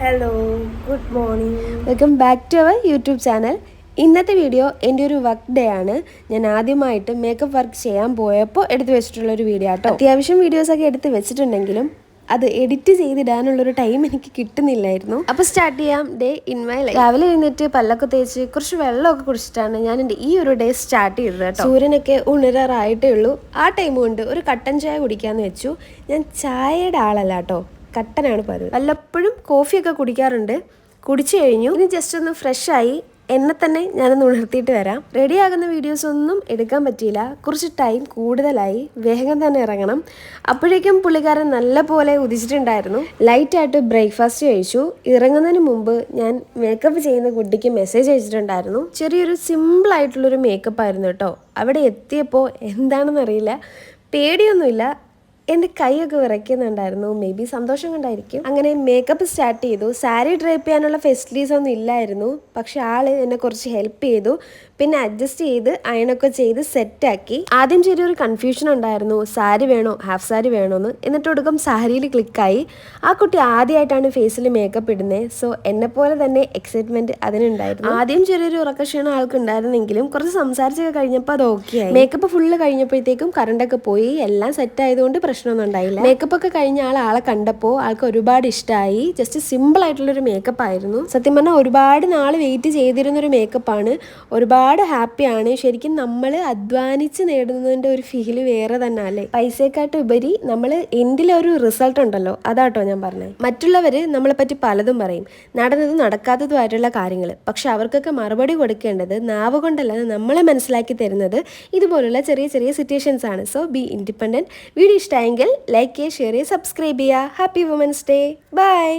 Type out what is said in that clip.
Hello, good morning. Welcome back to our YouTube channel. ഇന്നത്തെ video എൻ്റെ ഒരു work day ആണ്. ഞാൻ ആദ്യമായിട്ട് മേക്കപ്പ് വർക്ക് ചെയ്യാൻ പോയപ്പോൾ എടുത്തു വെച്ചിട്ടുള്ളൊരു വീഡിയോ ആട്ടോ. അത്യാവശ്യം വീഡിയോസൊക്കെ എടുത്ത് വെച്ചിട്ടുണ്ടെങ്കിലും അത് എഡിറ്റ് ചെയ്തിടാനുള്ളൊരു ടൈം എനിക്ക് കിട്ടുന്നില്ലായിരുന്നു. അപ്പോൾ സ്റ്റാർട്ട് ചെയ്യാം ഡേ ഇൻ മൈ ലൈഫ്. രാവിലെ എഴുന്നേറ്റ് പല്ലൊക്കെ തേച്ച് കുറച്ച് വെള്ളമൊക്കെ കുടിച്ചിട്ടാണ് ഞാൻ എൻ്റെ ഈ ഒരു ഡേ സ്റ്റാർട്ട് ചെയ്തത് കേട്ടോ. സൂര്യനൊക്കെ ഉണരാറായിട്ടേ ഉള്ളൂ. ആ ടൈം കൊണ്ട് ഒരു കട്ടൻ ചായ കുടിക്കാമെന്ന് വെച്ചു. ഞാൻ ചായയുടെ ആളല്ല കേട്ടോ, കട്ടനാണ് പതിവ്. വല്ലപ്പോഴും കോഫിയൊക്കെ കുടിക്കാറുണ്ട്. കുടിച്ചു കഴിഞ്ഞു. ഇനി ജസ്റ്റ് ഒന്ന് ഫ്രഷായി എന്നെ തന്നെ ഞാനൊന്ന് ഉണർത്തിയിട്ട് വരാം. റെഡിയാകുന്ന വീഡിയോസ് ഒന്നും എടുക്കാൻ പറ്റിയില്ല, കുറച്ച് ടൈം കൂടുതലായി. വേഗം തന്നെ ഇറങ്ങണം. അപ്പോഴേക്കും പുള്ളിക്കാരൻ നല്ല പോലെ ഉദിച്ചിട്ടുണ്ടായിരുന്നു. ലൈറ്റായിട്ട് ബ്രേക്ക്ഫാസ്റ്റ് കഴിച്ചു. ഇറങ്ങുന്നതിന് മുമ്പ് ഞാൻ മേക്കപ്പ് ചെയ്യുന്ന കുട്ടിക്ക് മെസ്സേജ് അയച്ചിട്ടുണ്ടായിരുന്നു. ചെറിയൊരു സിമ്പിളായിട്ടുള്ളൊരു മേക്കപ്പ് ആയിരുന്നു കേട്ടോ. അവിടെ എത്തിയപ്പോൾ എന്താണെന്നറിയില്ല, പേടിയൊന്നുമില്ല, എൻ്റെ കൈയൊക്കെ വിറയ്ക്കുന്നുണ്ടായിരുന്നു. മേ ബി സന്തോഷം കൊണ്ടായിരിക്കും. അങ്ങനെ മേക്കപ്പ് സ്റ്റാർട്ട് ചെയ്തു. സാരി ഡ്രൈപ്പ് ചെയ്യാനുള്ള ഫെസിലിറ്റീസ് ഒന്നും ഇല്ലായിരുന്നു, പക്ഷെ ആള് എന്നെ കുറച്ച് ഹെൽപ്പ് ചെയ്തു. പിന്നെ അഡ്ജസ്റ്റ് ചെയ്ത് അയണൊക്കെ ചെയ്ത് സെറ്റാക്കി. ആദ്യം ചെറിയൊരു കൺഫ്യൂഷൻ ഉണ്ടായിരുന്നു, സാരി വേണോ ഹാഫ് സാരി വേണോന്ന്. എന്നിട്ട് ഒടുക്കം സാരിയിൽ ക്ലിക്കായി. ആ കുട്ടി ആദ്യമായിട്ടാണ് ഫേസിൽ മേക്കപ്പ് ഇടുന്നത്. സോ എന്നെ പോലെ തന്നെ എക്സൈറ്റ്മെന്റ് അതിനുണ്ടായിരുന്നു. ആദ്യം ചെറിയൊരു ഉറക്കക്ഷീണം ആൾക്ക് ഉണ്ടായിരുന്നെങ്കിലും കുറച്ച് സംസാരിച്ചൊക്കെ കഴിഞ്ഞപ്പോൾ അത് ഓക്കെ ആയി. മേക്കപ്പ് ഫുള്ള് കഴിഞ്ഞപ്പോഴത്തേക്കും കറണ്ടൊക്കെ പോയി. എല്ലാം സെറ്റ് ആയതുകൊണ്ട് പ്രശ്നമൊന്നും ഉണ്ടായില്ല. മേക്കപ്പ് ഒക്കെ കഴിഞ്ഞ ആളെ കണ്ടപ്പോൾ ആൾക്ക് ഒരുപാട് ഇഷ്ടമായി. ജസ്റ്റ് സിമ്പിൾ ആയിട്ടുള്ളൊരു മേക്കപ്പ് ആയിരുന്നു. സത്യം പറഞ്ഞാൽ ഒരുപാട് നാൾ വെയിറ്റ് ചെയ്തിരുന്നൊരു മേക്കപ്പാണ്. ഒരുപാട് ഹാപ്പിയാണ്. ശരിക്കും നമ്മൾ അധ്വാനിച്ച് നേടുന്നതിൻ്റെ ഒരു ഫീല് വേറെ തന്നെ അല്ലേ. പൈസയെക്കാട്ട് ഉപരി നമ്മൾ എന്തിലൊരു റിസൾട്ട് ഉണ്ടല്ലോ, അതാട്ടോ ഞാൻ പറഞ്ഞത്. മറ്റുള്ളവർ നമ്മളെ പറ്റി പലതും പറയും, നടന്നതും നടക്കാത്തതുമായിട്ടുള്ള കാര്യങ്ങൾ. പക്ഷെ അവർക്കൊക്കെ മറുപടി കൊടുക്കേണ്ടത് നാവ് കൊണ്ടല്ലാതെ നമ്മളെ മനസ്സിലാക്കി തരുന്നത് ഇതുപോലുള്ള ചെറിയ ചെറിയ സിറ്റുവേഷൻസ് ആണ്. So be independent. വീഡിയോ ഇഷ്ടമായെങ്കിൽ ലൈക്ക് ചെയ്യുക, ഷെയർ ചെയ്യുക, സബ്സ്ക്രൈബ് ചെയ്യുക. Happy women's day. ബൈ.